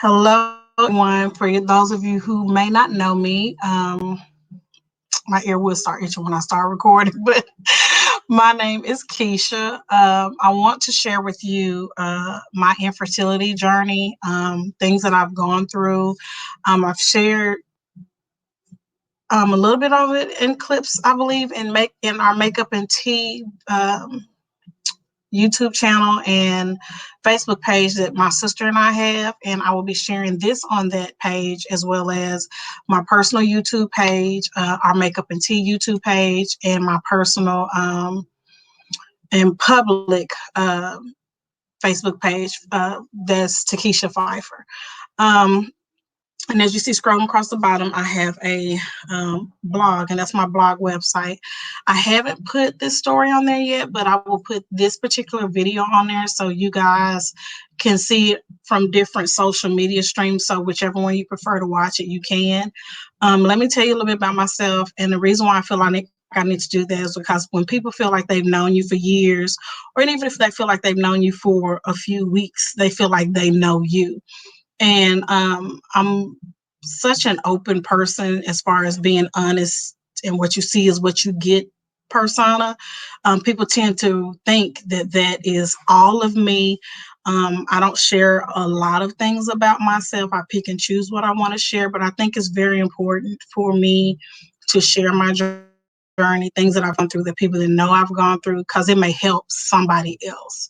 Hello, everyone. For those of you who may not know me, my ear will start itching when I start recording, but my name is Keisha. I want to share with you my infertility journey, things that I've gone through. I've shared a little bit of it in clips, I believe, in our Makeup and Tea YouTube channel and Facebook page that my sister and I have, and I will be sharing this on that page as well as my personal YouTube page, our Makeup and Tea YouTube page, and my personal and public Facebook page. That's Takesha Pfeiffer. And as you see scrolling across the bottom, I have a blog, and that's my blog website. I haven't put this story on there yet, but I will put this particular video on there so you guys can see it from different social media streams. So whichever one you prefer to watch it, you can. Let me tell you a little bit about myself. And the reason why I feel like I need to do that is because when people feel like they've known you for years, or even if they feel like they've known you for a few weeks, they feel like they know you. And I'm such an open person as far as being honest, and what you see is what you get persona. People tend to think that that is all of me. I don't share a lot of things about myself. I pick and choose what I want to share, but I think it's very important for me to share my journey, things that I've gone through, that people that know I've gone through, because it may help somebody else.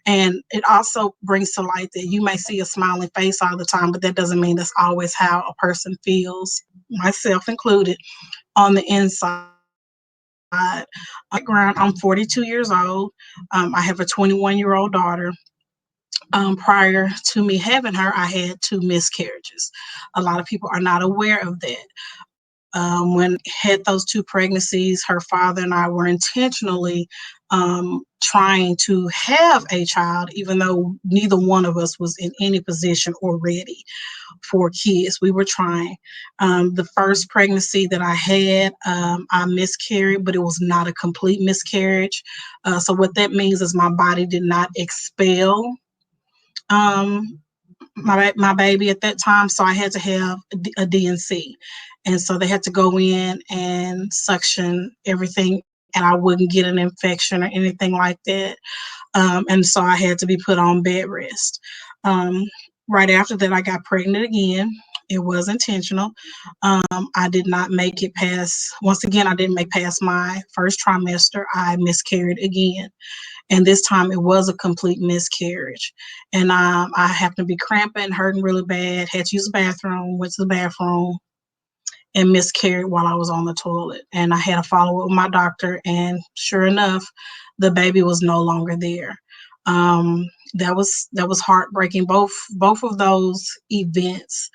And it also brings to light that you may see a smiling face all the time, but that doesn't mean that's always how a person feels, myself included, on the inside. Background, I'm 42 years old. I have a 21-year-old daughter. Prior to me having her, I had two miscarriages. A lot of people are not aware of that. When I had those two pregnancies, her father and I were intentionally trying to have a child, even though neither one of us was in any position or ready for kids. We were trying. The first pregnancy that I had, I miscarried, but it was not a complete miscarriage. So what that means is my body did not expel um, my baby at that time, so I had to have a D&C, and so they had to go in and suction everything, and I wouldn't get an infection or anything like that. And so I had to be put on bed rest. Um, right after that, I got pregnant again. It was intentional. I did not make it past. Once again, I didn't make past my first trimester. I miscarried again, and this time it was a complete miscarriage. And I happened to be cramping, hurting really bad, had to use the bathroom, went to the bathroom, and miscarried while I was on the toilet. And I had a follow up with my doctor, and sure enough, the baby was no longer there. That was heartbreaking. Both of those events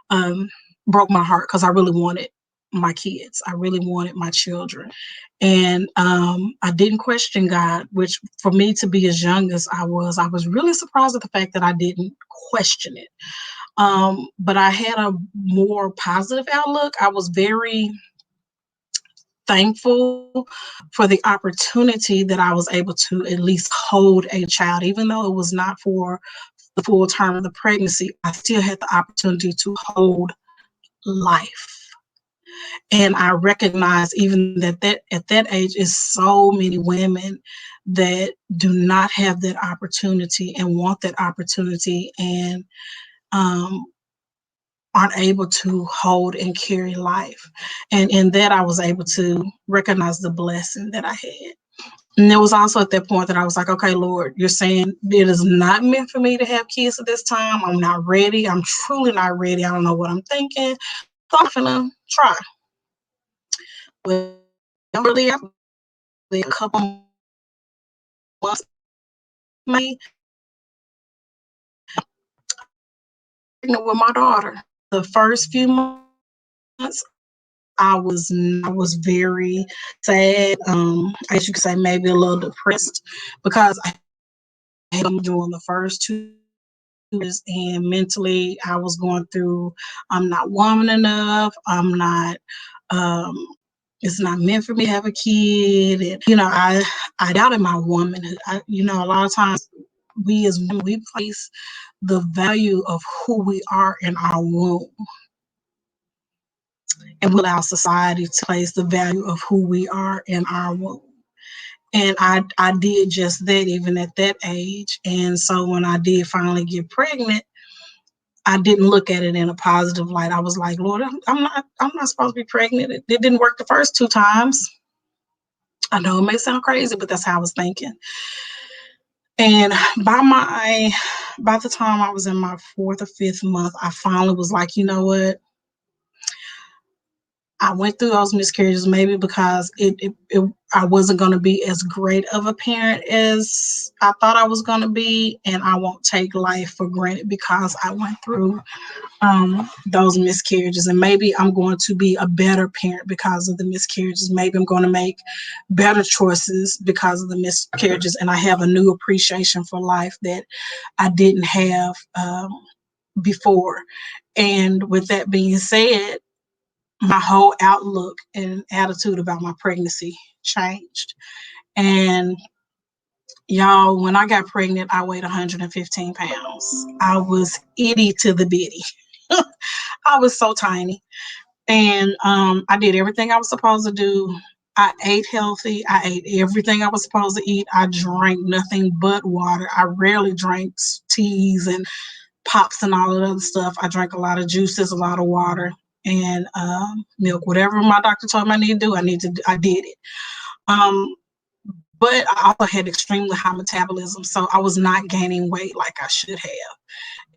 um, broke my heart, because I really wanted my kids. I really wanted my children. And I didn't question God, which for me to be as young as I was really surprised at the fact that I didn't question it. But I had a more positive outlook. I was very thankful for the opportunity that I was able to at least hold a child, even though it was not for the full term of the pregnancy. I still had the opportunity to hold life. And I recognize even that at that age is so many women that do not have that opportunity and want that opportunity, and um, aren't able to hold and carry life. And in that, I was able to recognize the blessing that I had. And it was also at that point that I was like, okay, Lord, you're saying it is not meant for me to have kids at this time. I'm not ready. I'm truly not ready. I don't know what I'm thinking. So I'm gonna try. Well, really, a couple months, maybe, pregnant with my daughter. The first few months, I was very sad. I guess you could say maybe a little depressed, because I had them during the first 2 years, and mentally I was going through, I'm not woman enough. I'm not. Um, it's not meant for me to have a kid, and I doubted my womanhood. A lot of times we as women, we place the value of who we are in our womb, and we allow society to place the value of who we are in our womb. And I did just that even at that age. And so when I did finally get pregnant, I didn't look at it in a positive light. I was like, Lord, I'm not supposed to be pregnant. It didn't work the first 2 times. I know it may sound crazy, but that's how I was thinking. And by the time I was in my 4th or 5th month, I finally was like, you know what? I went through those miscarriages maybe because I wasn't going to be as great of a parent as I thought I was going to be, and I won't take life for granted because I went through those miscarriages, and maybe I'm going to be a better parent because of the miscarriages. Maybe I'm going to make better choices because of the miscarriages, and I have a new appreciation for life that I didn't have before. And with that being said, my whole outlook and attitude about my pregnancy changed. And y'all, when I got pregnant, I weighed 115 pounds. I was itty to the bitty. I was so tiny. And I did everything I was supposed to do. I ate healthy. I ate everything I was supposed to eat. I drank nothing but water. I rarely drank teas and pops and all of that other stuff. I drank a lot of juices, a lot of water, and milk. Whatever my doctor told me I need to do, I did it. Um, but I also had extremely high metabolism, so I was not gaining weight like I should have.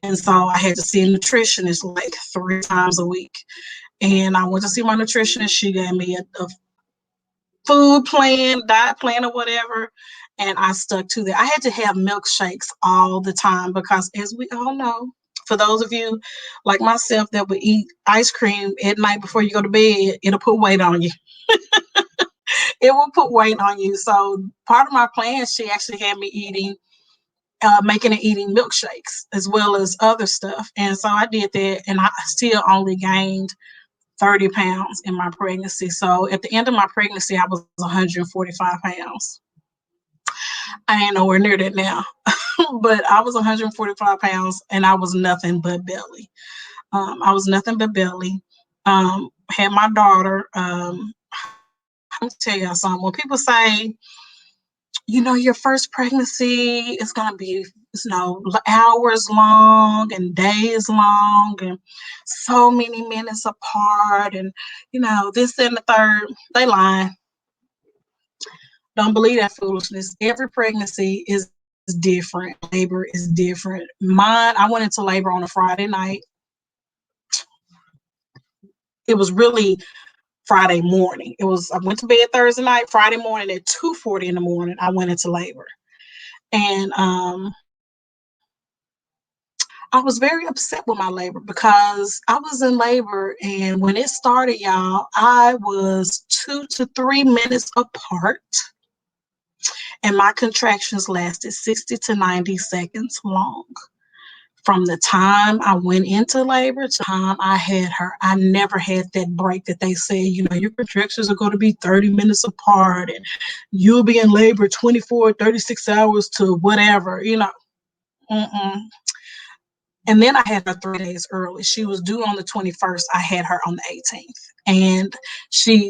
And so I had to see a nutritionist like 3 times a week. And I went to see my nutritionist. She gave me a food plan, diet plan, or whatever. And I stuck to that. I had to have milkshakes all the time because, as we all know, for those of you like myself that would eat ice cream at night before you go to bed, it'll put weight on you. It will put weight on you. So part of my plan, she actually had me making and eating milkshakes as well as other stuff. And so I did that, and I still only gained 30 pounds in my pregnancy. So at the end of my pregnancy, I was 145 pounds. I ain't nowhere near that now, but I was 145 pounds and I was nothing but belly. I was nothing but belly. Had my daughter. I'm gonna tell y'all something. When people say, your first pregnancy is gonna be, hours long and days long and so many minutes apart, and this and the third, they lying. Don't believe that foolishness. Every pregnancy is different. Labor is different. Mine, I went into labor on a Friday night. It was really Friday morning. I went to bed Thursday night. Friday morning at 2:40 in the morning, I went into labor. And I was very upset with my labor because I was in labor, and when it started, y'all, I was 2 to 3 minutes apart, and my contractions lasted 60 to 90 seconds long. From the time I went into labor to the time I had her, I never had that break that they say, your contractions are going to be 30 minutes apart and you'll be in labor 24, 36 hours to whatever, Mm-mm. And then I had her 3 days early. She was due on the 21st. I had her on the 18th. And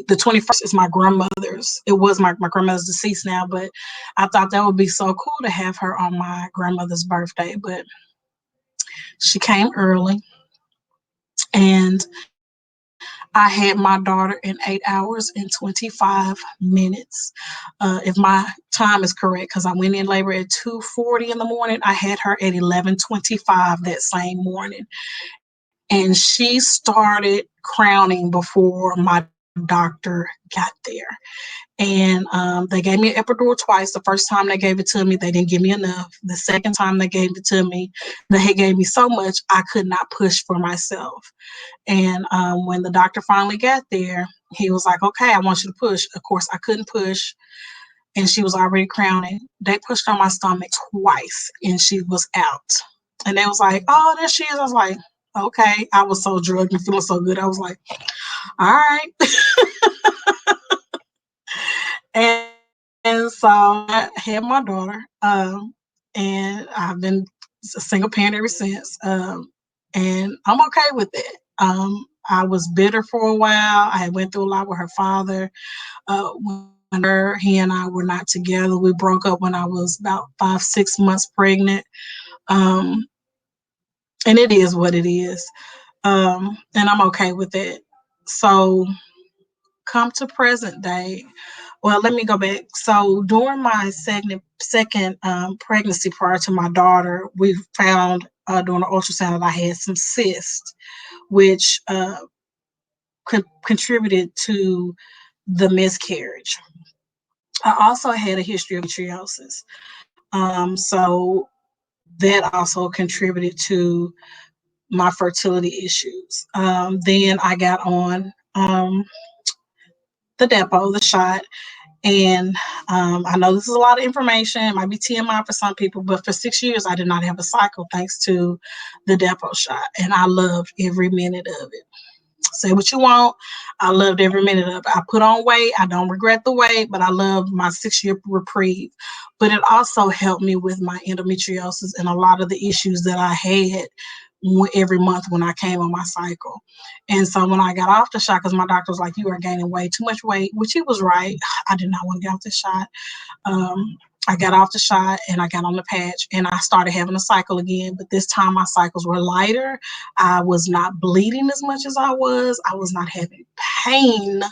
the 21st is my grandmother's. It was my grandmother's deceased now, but I thought that would be so cool to have her on my grandmother's birthday. But she came early, and I had my daughter in 8 hours and 25 minutes. If my time is correct, because I went in labor at 2:40 in the morning, I had her at 11:25 that same morning. And she started crowning before my doctor got there. And they gave me an epidural twice. The first time they gave it to me, they didn't give me enough. The second time they gave it to me, they gave me so much I could not push for myself. And when the doctor finally got there, he was like, okay, I want you to push. Of course, I couldn't push, and she was already crowning. They pushed on my stomach twice, and she was out. And they was like, oh, there she is. I was like, okay. I was so drugged and feeling so good. I was like, all right. and, and so I had my daughter. and I've been a single parent ever since. And I'm okay with it. I was bitter for a while. I had went through a lot with her father. When he and I were not together, we broke up when I was about 5, 6 months pregnant. Um, and it is what it is. And I'm okay with it. So come to present day. Well, let me go back. So during my second pregnancy prior to my daughter, we found during the ultrasound that I had some cysts, which contributed to the miscarriage. I also had a history of endometriosis. So that also contributed to my fertility issues. Then I got on the depot, the shot. And I know this is a lot of information. It might be TMI for some people, but for 6 years, I did not have a cycle thanks to the depot shot. And I loved every minute of it. Say what you want. I loved every minute of it. I put on weight. I don't regret the weight, but I loved my 6 year reprieve. But it also helped me with my endometriosis and a lot of the issues that I had every month when I came on my cycle. And so when I got off the shot, because my doctor was like, you are gaining way too much weight, which he was right. I did not want to get off the shot. I got off the shot and I got on the patch and I started having a cycle again. But this time my cycles were lighter. I was not bleeding as much as I was. I was not having pain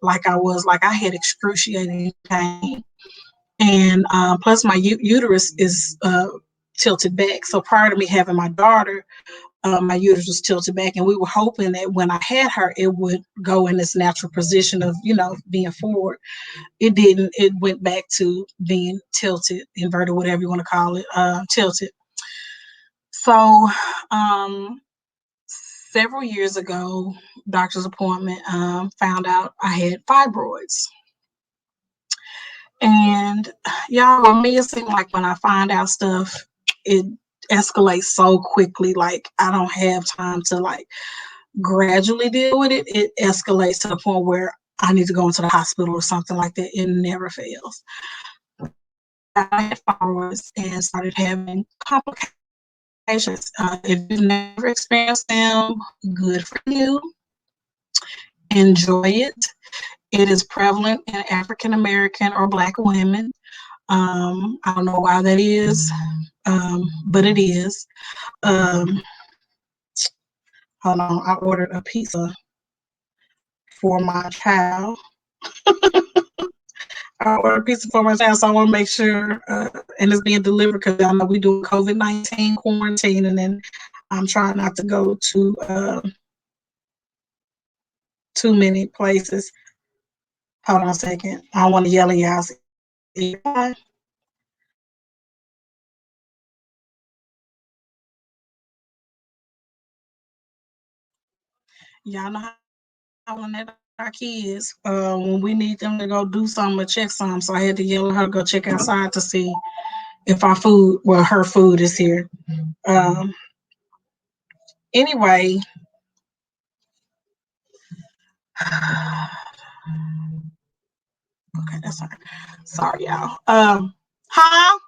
like I was. Like I had excruciating pain. And plus my uterus is tilted back. So prior to me having my daughter, my uterus was tilted back, and we were hoping that when I had her, it would go in this natural position of, being forward. It didn't. It went back to being tilted, inverted, whatever you want to call it, tilted. So, several years ago, doctor's appointment, found out I had fibroids. And y'all, with me, it seemed like when I find out stuff, it escalates so quickly. Like I don't have time to gradually deal with it. It escalates to the point where I need to go into the hospital or something like that. It never fails. I had fibroids and started having complications. If you've never experienced them, good for you. Enjoy it. It is prevalent in African American or Black women. I don't know why that is, but it is. Um, Hold on, I ordered a pizza for my child. I ordered a pizza for my child, so I want to make sure, and it's being delivered because I know we do COVID-19 quarantine, and then I'm trying not to go to too many places. Hold on a second. I don't want to yell at y'all. Y'all know how when that our kids, when we need them to go do something or check something, so I had to yell at her to go check outside to see if her food is here. Um, anyway, okay, that's all right. Sorry, y'all. Huh?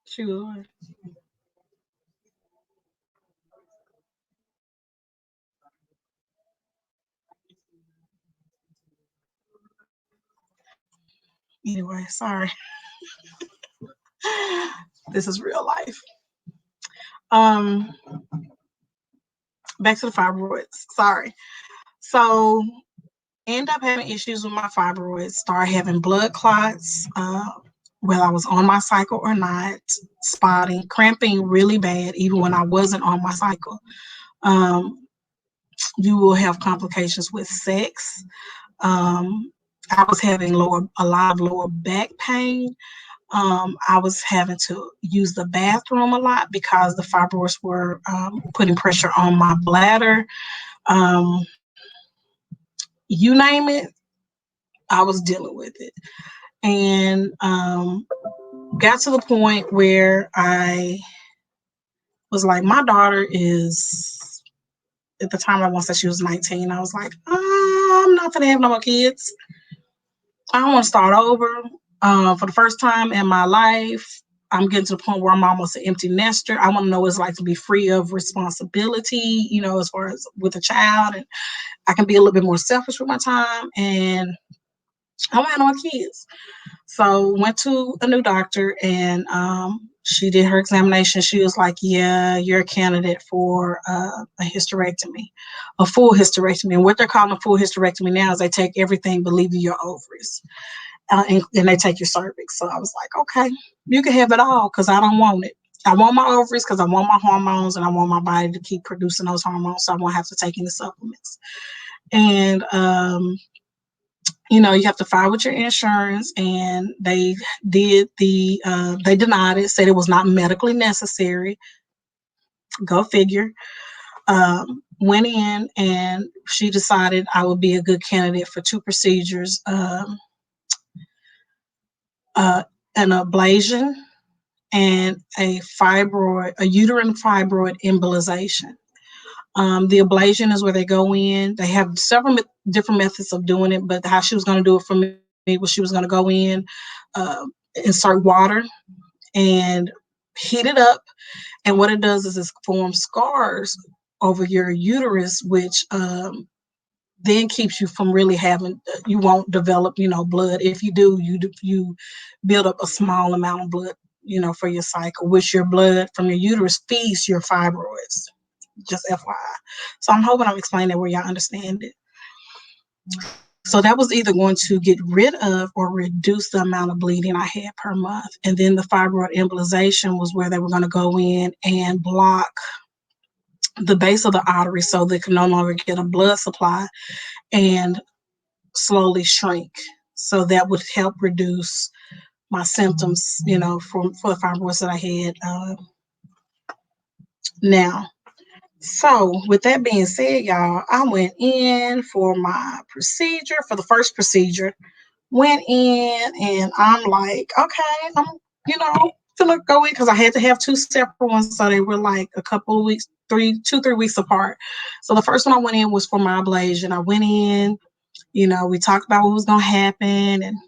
Sure. Anyway, sorry. This is real life. Um, Back to the fibroids. Sorry. So, end up having issues with my fibroids. Start having blood clots, whether I was on my cycle or not. Spotting, cramping really bad, even when I wasn't on my cycle. Um, you will have complications with sex. I was having a lot of lower back pain. I was having to use the bathroom a lot because the fibroids were putting pressure on my bladder. Um, you name it, I was dealing with it. And got to the point where I was like, my daughter is, at the time I once said she was 19, I was like, I'm not gonna have no more kids. I want to start over. For the first time in my life, I'm getting to the point where I'm almost an empty nester. I want to know what it's like to be free of responsibility, as far as with a child, and I can be a little bit more selfish with my time. And I want to have no more kids. So went to a new doctor, and she did her examination. She was like, "Yeah, you're a candidate for a hysterectomy, a full hysterectomy." And what they're calling a full hysterectomy now is they take everything but leave you your ovaries, and they take your cervix. So I was like, "Okay, you can have it all because I don't want it. I want my ovaries because I want my hormones, and I want my body to keep producing those hormones, so I won't have to take any supplements." And you have to file with your insurance, and they denied it, said it was not medically necessary. Go figure. Went in, and she decided I would be a good candidate for two procedures, an ablation and a uterine fibroid embolization. The ablation is where they go in. They have several different methods of doing it, but how she was going to do it for me was she was going to go in, uh, insert water, and heat it up. And what it does is it forms scars over your uterus, which then keeps you from really having, you won't develop, blood. If you do, you build up a small amount of blood, for your cycle, which your blood from your uterus feeds your fibroids. Just FYI. So I'm hoping I'm explaining it where y'all understand it. So that was either going to get rid of or reduce the amount of bleeding I had per month. And then the fibroid embolization was where they were going to go in and block the base of the artery so they could no longer get a blood supply and slowly shrink. So that would help reduce my symptoms, for the fibroids that I had. Now, so with that being said, y'all, I went in for my procedure, for the first procedure. Went in, and I'm like, okay, I'm, feel go in, because I had to have two separate ones, so they were like a couple of weeks, 3 weeks apart. So the first one I went in was for my ablation. I went in, we talked about what was gonna happen, and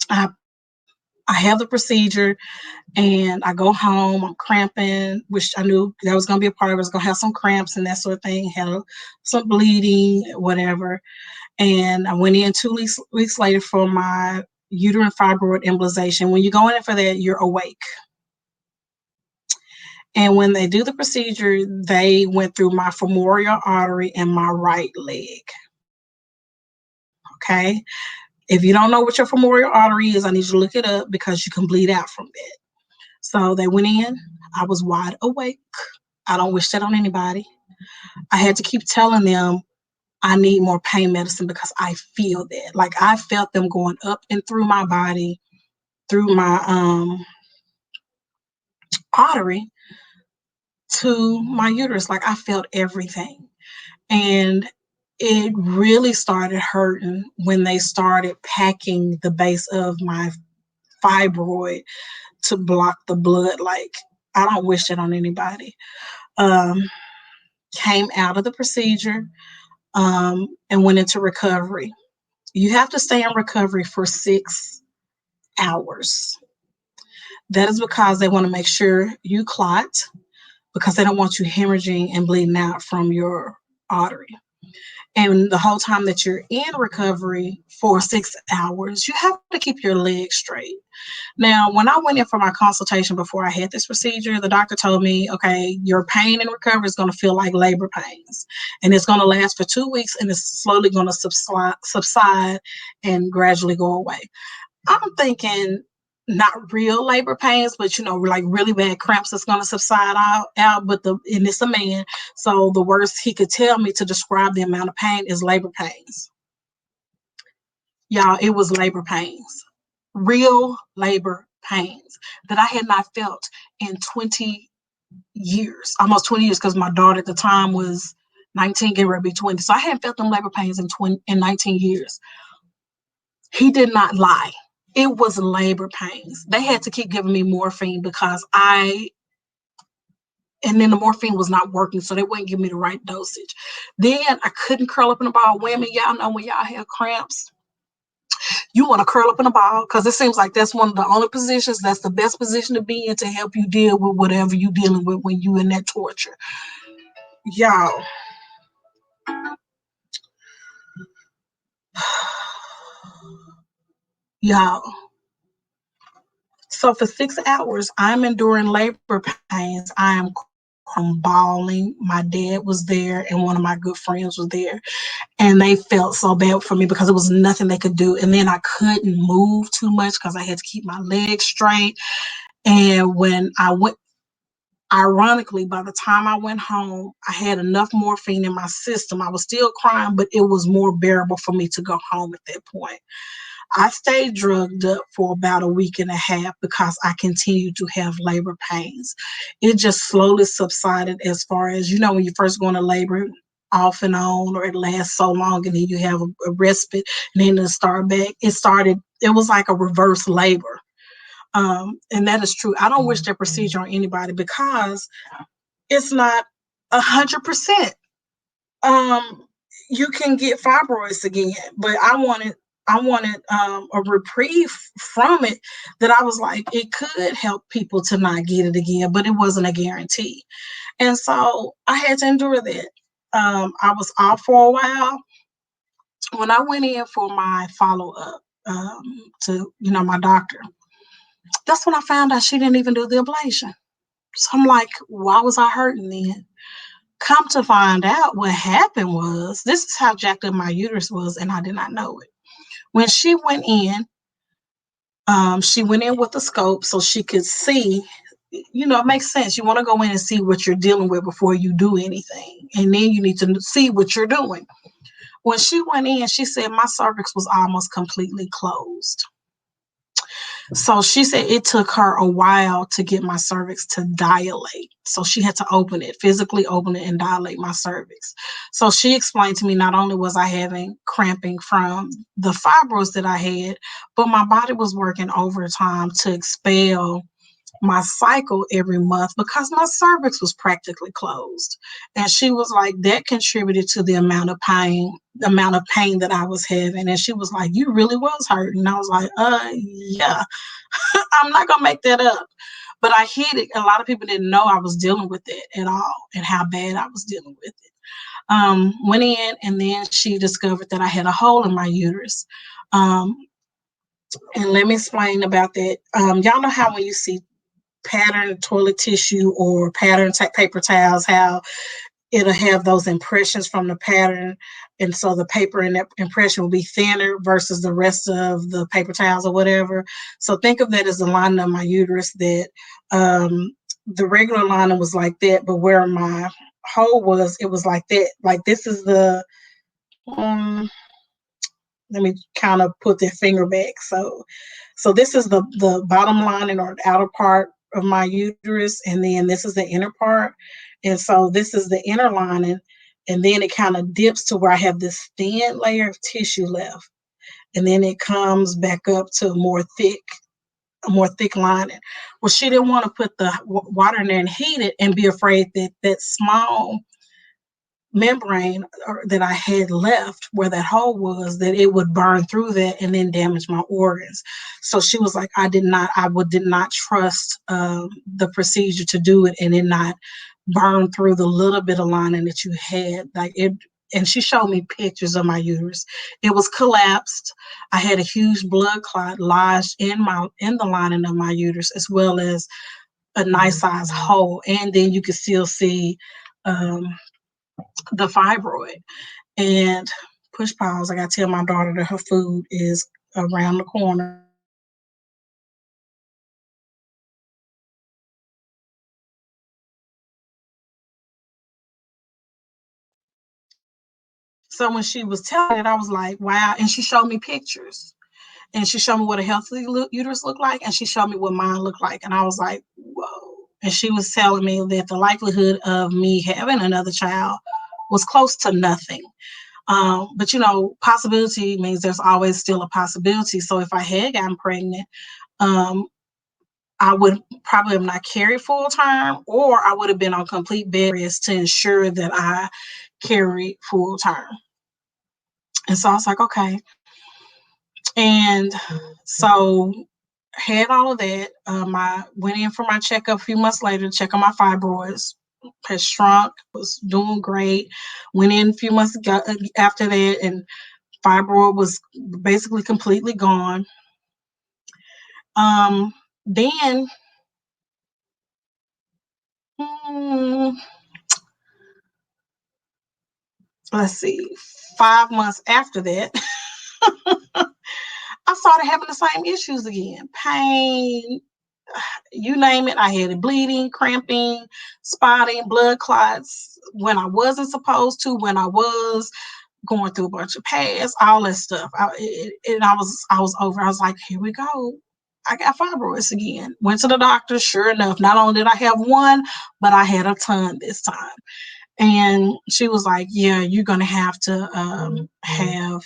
I I have the procedure, and I go home. I'm cramping, which I knew that was gonna be a part of it. I was gonna have some cramps and that sort of thing. Had some bleeding, whatever. And I went in 2 weeks later for my uterine fibroid embolization. When you go in for that, you're awake. And when they do the procedure, they went through my femoral artery and my right leg. Okay. If you don't know what your femoral artery is, I need you to look it up because you can bleed out from that. So they went in. I was wide awake. I don't wish that on anybody. I had to keep telling them I need more pain medicine because I feel that. Like I felt them going up and through my body, through my artery to my uterus. Like I felt everything. And it really started hurting when they started packing the base of my fibroid to block the blood. Like I don't wish that on anybody. Um, Came out of the procedure, and went into recovery. You have to stay in recovery for 6 hours. That is because they want to make sure you clot, because they don't want you hemorrhaging and bleeding out from your artery. And the whole time that you're in recovery for 6 hours, you have to keep your legs straight. Now, when I went in for my consultation before I had this procedure, the doctor told me, okay, your pain in recovery is going to feel like labor pains, and it's going to last for 2 weeks, and it's slowly going to subside and gradually go away. I'm thinking not real labor pains, but like really bad cramps that's going to subside out. But and it's a man, so the worst he could tell me to describe the amount of pain is labor pains. Y'all, it was labor pains. real labor pains that I had not felt in 20 years, almost 20 years, because my daughter at the time was 19, getting ready to be 20. So I hadn't felt them labor pains in 19 years. He did not lie. It was labor pains. They had to keep giving me morphine because and then the morphine was not working, so they wouldn't give me the right dosage. Then I couldn't curl up in a ball. Women, y'all know when y'all have cramps, you want to curl up in a ball because it seems like that's one of the only positions that's the best position to be in to help you deal with whatever you're dealing with when you in that torture. Y'all, y'all. So for 6 hours, I'm enduring labor pains. I am bawling. My dad was there, and one of my good friends was there, and they felt so bad for me because it was nothing they could do. And then I couldn't move too much because I had to keep my legs straight. And when I went, ironically, by the time I went home, I had enough morphine in my system. I was still crying, but it was more bearable for me to go home at that point. I stayed drugged up for about a week and a half because I continued to have labor pains. It just slowly subsided as far as, when you first go into labor, off and on, or it lasts so long and then you have a respite and then it start back. It was like a reverse labor. And that is true. I don't wish that procedure on anybody because it's not 100%. Um, you can get fibroids again, but I wanted a reprieve from it, that I was like, it could help people to not get it again, but it wasn't a guarantee. And so I had to endure that. I was off for a while. When I went in for my follow up to my doctor, that's when I found out she didn't even do the ablation. So I'm like, why was I hurting then? Come to find out, what happened was, this is how jacked up my uterus was, and I did not know it. When she went in with a scope so she could see. It makes sense. You want to go in and see what you're dealing with before you do anything, and then you need to see what you're doing. When she went in, she said my cervix was almost completely closed. So she said it took her a while to get my cervix to dilate. So she had to physically open it and dilate my cervix. So she explained to me, not only was I having cramping from the fibroids that I had, but my body was working overtime to expel my cycle every month because my cervix was practically closed. And she was like, that contributed to the amount of pain that I was having. And she was like, you really was hurting. And I was like, yeah. I'm not gonna make that up. But I hid it. A lot of people didn't know I was dealing with it at all and how bad I was dealing with it. Went in, and then she discovered that I had a hole in my uterus. Um, and let me explain about that. Y'all know how when you see patterned toilet tissue or patterned paper towels, how it'll have those impressions from the pattern. And so the paper in that impression will be thinner versus the rest of the paper towels or whatever. So think of that as the lining of my uterus, that the regular lining was like that, but where my hole was, it was like that. Like this is um, let me kind of put that finger back. So this is the bottom lining or the outer part of my uterus, and then this is the inner part. And so this is the inner lining, and then it kind of dips to where I have this thin layer of tissue left. And then it comes back up to a more thick lining. Well, she didn't want to put the water in there and heat it and be afraid that that small membrane that I had left where that hole was, that it would burn through that and then damage my organs. So she was like, I did not trust the procedure to do it and it not burn through the little bit of lining that you had. Like it, and she showed me pictures of my uterus. It was collapsed. I had a huge blood clot lodged in the lining of my uterus, as well as a nice size hole. And then you could still see um, the fibroid. And push pause, I gotta tell my daughter that her food is around the corner. So when she was telling it, I was like, wow. And she showed me pictures. And she showed me what a healthy uterus looked like, and she showed me what mine looked like. And I was like, whoa. And she was telling me that the likelihood of me having another child was close to nothing. But possibility means there's always still a possibility. So if I had gotten pregnant, um, I would probably have not carried full term, or I would have been on complete bed rest to ensure that I carried full term. And so I was like, okay. And so had all of that. I went in for my checkup a few months later to check on my fibroids. Had shrunk, was doing great. Went in a few months after that, and fibroid was basically completely gone. Then, let's see, 5 months after that, I started having the same issues again. Pain, you name it. I had it, bleeding, cramping, spotting, blood clots when I wasn't supposed to, when I was going through a bunch of pads, all that stuff. And I was over. I was like, here we go. I got fibroids again. Went to the doctor. Sure enough, not only did I have one, but I had a ton this time. And she was like, yeah, you're going to have to have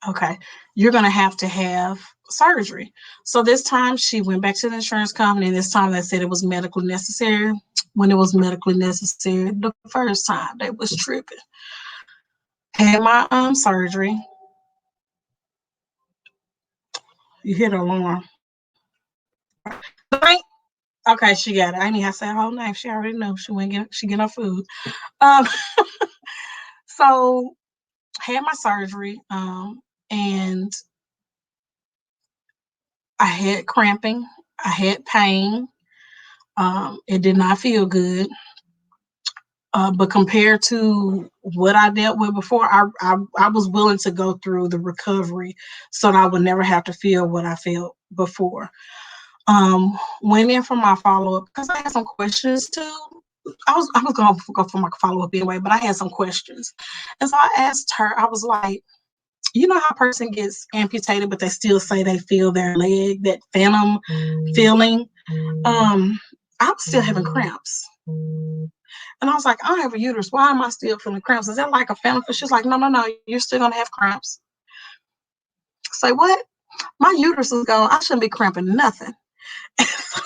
okay, you're going to have surgery. So this time she went back to the insurance company, and this time they said it was medically necessary. When it was medically necessary the first time, they was tripping. Had my surgery. You hear the alarm. Okay, she got it. I didn't have to say her whole name. She already knew. She get her food. Um, so had my surgery, and I had cramping. I had pain. It did not feel good. But compared to what I dealt with before, I was willing to go through the recovery so that I would never have to feel what I felt before. Went in for my follow-up because I had some questions too. I was going to go for my follow-up anyway, but I had some questions. And so I asked her, I was like, you know how a person gets amputated, but they still say they feel their leg, that phantom feeling? I'm still having cramps. And I was like, I don't have a uterus. Why am I still feeling cramps? Is that like a phantom? She's like, no, you're still going to have cramps. Say, what? My uterus is gone. I shouldn't be cramping nothing.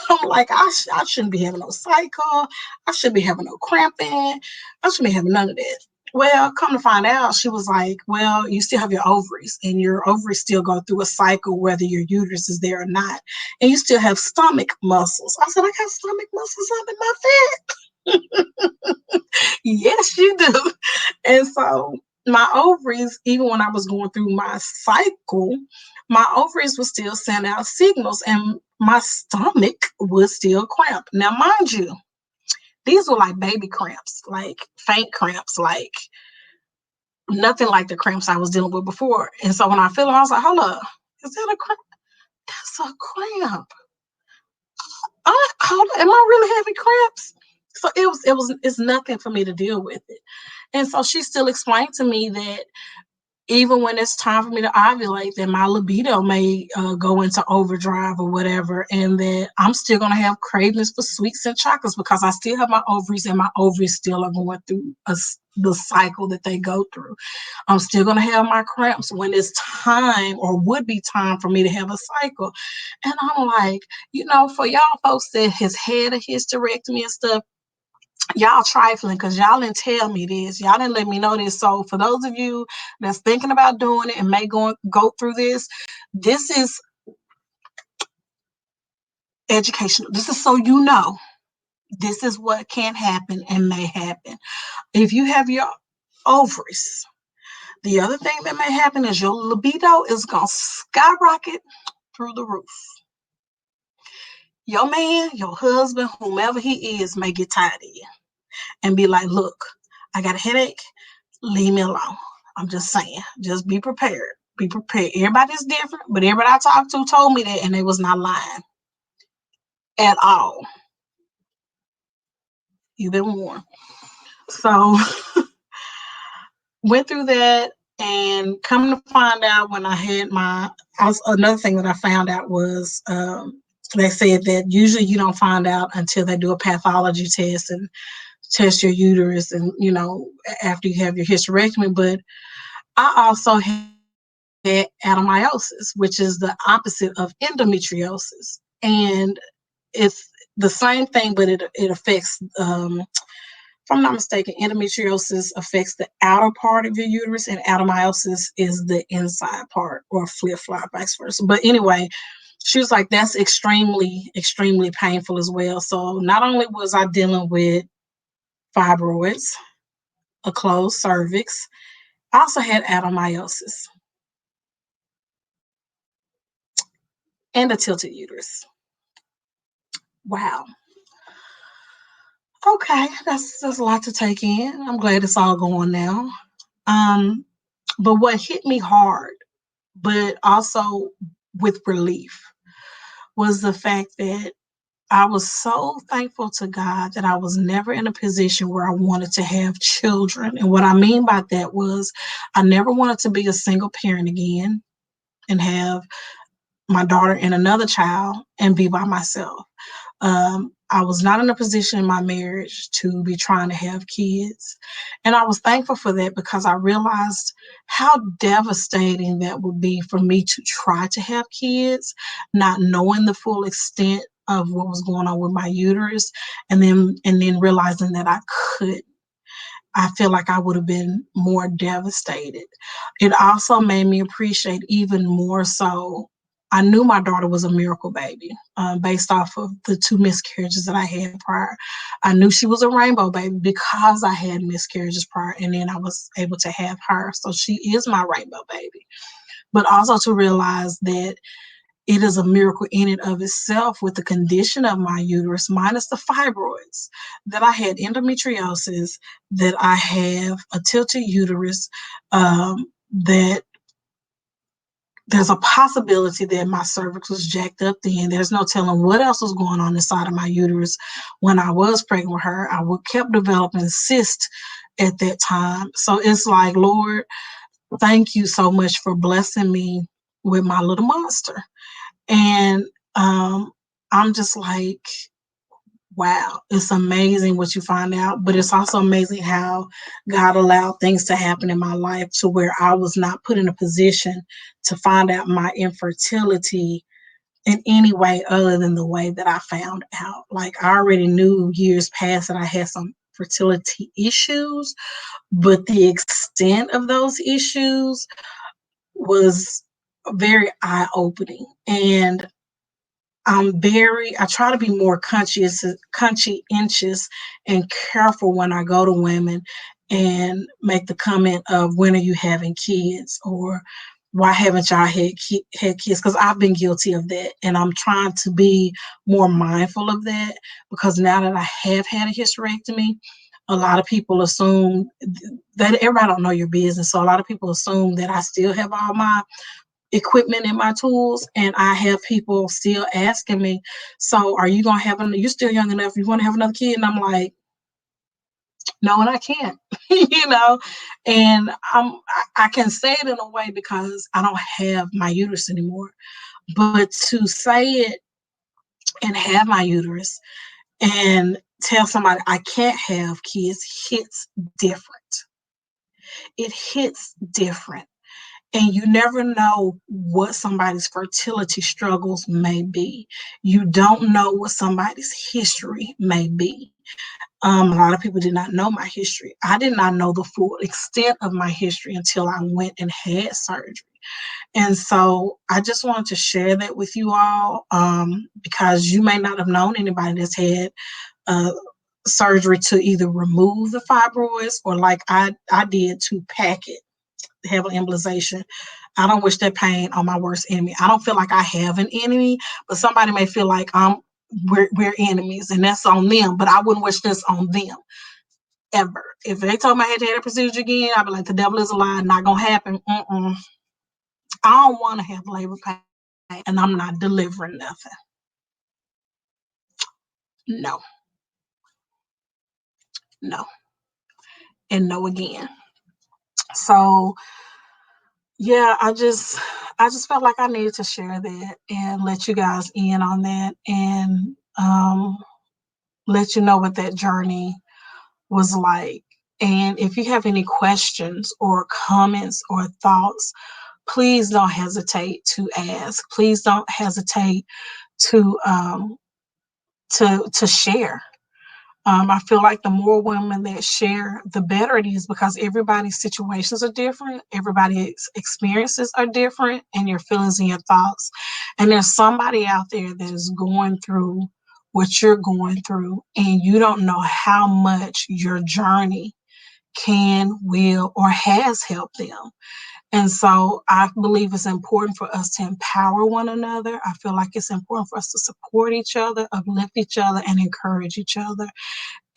I'm like, I shouldn't be having no cycle. I shouldn't be having no cramping. I shouldn't be having none of that. Well, come to find out, she was like, well, you still have your ovaries, and your ovaries still go through a cycle whether your uterus is there or not. And you still have stomach muscles. I said, I got stomach muscles under my fat. Yes, you do. And so my ovaries, even when I was going through my cycle, my ovaries would still send out signals, and my stomach would still cramp. Now, mind you, these were like baby cramps, like faint cramps, like nothing like the cramps I was dealing with before. And so when I feel them, I was like, hold up, is that a cramp? That's a cramp. Am I really having cramps? So it's nothing for me to deal with it. And so she still explained to me that even when it's time for me to ovulate, that my libido may go into overdrive or whatever, and that I'm still going to have cravings for sweets and chocolates because I still have my ovaries, and my ovaries still are going through the cycle that they go through. I'm still going to have my cramps when it's time, or would be time, for me to have a cycle. And I'm like, for y'all folks that has had a hysterectomy and stuff, y'all trifling because y'all didn't tell me this. Y'all didn't let me know this. So for those of you that's thinking about doing it and may go through this is educational. This is so you know this is what can happen and may happen. If you have your ovaries, the other thing that may happen is your libido is going to skyrocket through the roof. Your man, your husband, whomever he is, may get tired of you and be like, look, I got a headache. Leave me alone. I'm just saying, just be prepared. Be prepared. Everybody's different, but everybody I talked to told me that, and they was not lying at all. You've been warned. So went through that, and come to find out when I had another thing that I found out was they said that usually you don't find out until they do a pathology test and test your uterus, and after you have your hysterectomy. But I also had adenomyosis, which is the opposite of endometriosis, and it's the same thing, but it affects if I'm not mistaken, endometriosis affects the outer part of your uterus, and adenomyosis is the inside part, or flip flop, vice versa. But anyway, she was like, that's extremely, extremely painful as well. So not only was I dealing with fibroids, a closed cervix, I also had adenomyosis and a tilted uterus. Wow. Okay, that's a lot to take in. I'm glad it's all going now. Um, but what hit me hard, but also with relief, was the fact that I was so thankful to God that I was never in a position where I wanted to have children. And what I mean by that was I never wanted to be a single parent again and have my daughter and another child and be by myself. I was not in a position in my marriage to be trying to have kids. And I was thankful for that because I realized how devastating that would be for me to try to have kids, not knowing the full extent of what was going on with my uterus, and then realizing that I could. I feel like I would have been more devastated. It also made me appreciate even more so. I knew my daughter was a miracle baby based off of the two miscarriages that I had prior. I knew she was a rainbow baby because I had miscarriages prior, and then I was able to have her. So she is my rainbow baby. But also to realize that it is a miracle in and of itself with the condition of my uterus, minus the fibroids, that I had endometriosis, that I have a tilted uterus, that there's a possibility that my cervix was jacked up then. There's no telling what else was going on inside of my uterus when I was pregnant with her. I kept developing cysts at that time. So it's like, Lord, thank you so much for blessing me with my little monster. And I'm just like, wow, it's amazing what you find out, but it's also amazing how God allowed things to happen in my life to where I was not put in a position to find out my infertility in any way other than the way that I found out. Like, I already knew years past that I had some fertility issues, but the extent of those issues was very eye-opening. And I try to be more conscientious and careful when I go to women and make the comment of, when are you having kids, or why haven't y'all had kids? Because I've been guilty of that, and I'm trying to be more mindful of that, because now that I have had a hysterectomy, a lot of people assume that everybody don't know your business. So a lot of people assume that I still have all my equipment and my tools, and I have people still asking me, so are you gonna have you're still young enough, you want to have another kid? And I'm like, no, and I can't. And I can say it in a way because I don't have my uterus anymore, but to say it and have my uterus and tell somebody I can't have kids hits different. It hits different. And you never know what somebody's fertility struggles may be. You don't know what somebody's history may be. A lot of people did not know my history. I did not know the full extent of my history until I went and had surgery. And so I just wanted to share that with you all, because you may not have known anybody that's had uh, surgery to either remove the fibroids, or like I did, to pack it, have an embolization. I don't wish that pain on my worst enemy. I don't feel like I have an enemy, but somebody may feel like we're enemies, and that's on them. But I wouldn't wish this on them ever. If they told me I had to have a procedure again, I'd be like, the devil is a lie, not gonna happen. I don't want to have labor pain, and I'm not delivering nothing. No, no, and no again. So yeah, I just felt like I needed to share that and let you guys in on that, and let you know what that journey was like. And if you have any questions or comments or thoughts, please don't hesitate to ask. Please don't hesitate to share. I feel like the more women that share, the better it is, because everybody's situations are different, everybody's experiences are different, and your feelings and your thoughts. And there's somebody out there that is going through what you're going through, and you don't know how much your journey can, will, or has helped them. And so I believe it's important for us to empower one another. I feel like it's important for us to support each other, uplift each other, and encourage each other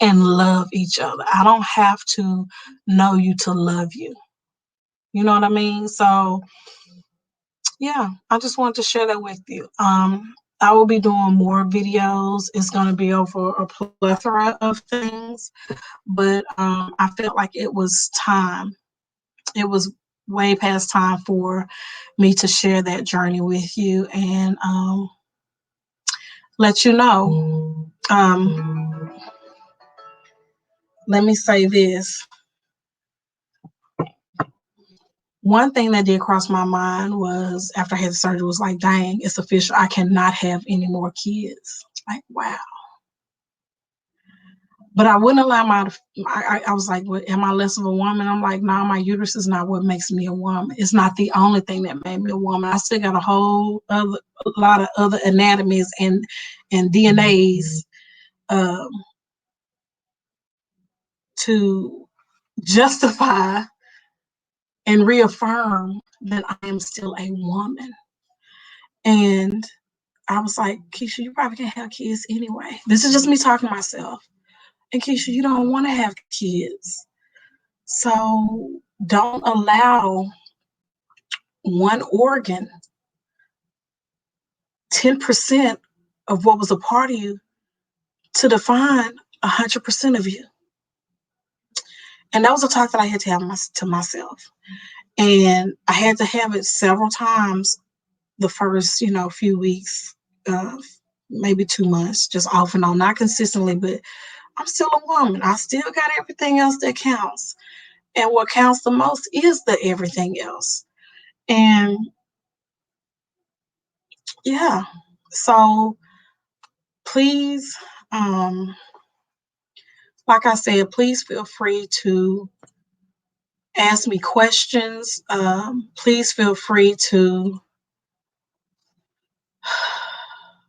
and love each other. I don't have to know you to love you. You know what I mean? So yeah, I just wanted to share that with you. I will be doing more videos. It's going to be over a plethora of things, but I felt like it was time. It was way past time for me to share that journey with you, and let you know. Let me say this. One thing that did cross my mind was, after I had the surgery, was like, dang, it's official. I cannot have any more kids. Like, wow. But I wouldn't allow I was like, what, am I less of a woman? I'm like, no, my uterus is not what makes me a woman. It's not the only thing that made me a woman. I still got a lot of other anatomies and DNAs um, to justify and reaffirm that I am still a woman. And I was like, Keisha, you probably can't have kids anyway. This is just me talking to myself. And Keisha, you don't want to have kids. So don't allow one organ, 10% of what was a part of you, to define 100% of you. And that was a talk that I had to have to myself. And I had to have it several times the first, few weeks, maybe 2 months, just off and on, not consistently, but I'm still a woman. I still got everything else that counts. And what counts the most is the everything else. And yeah, so please, like I said, please feel free to ask me questions. Please feel free to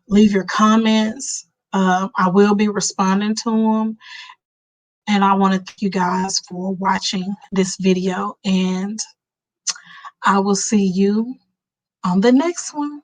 leave your comments. I will be responding to them. And I want to thank you guys for watching this video. And I will see you on the next one.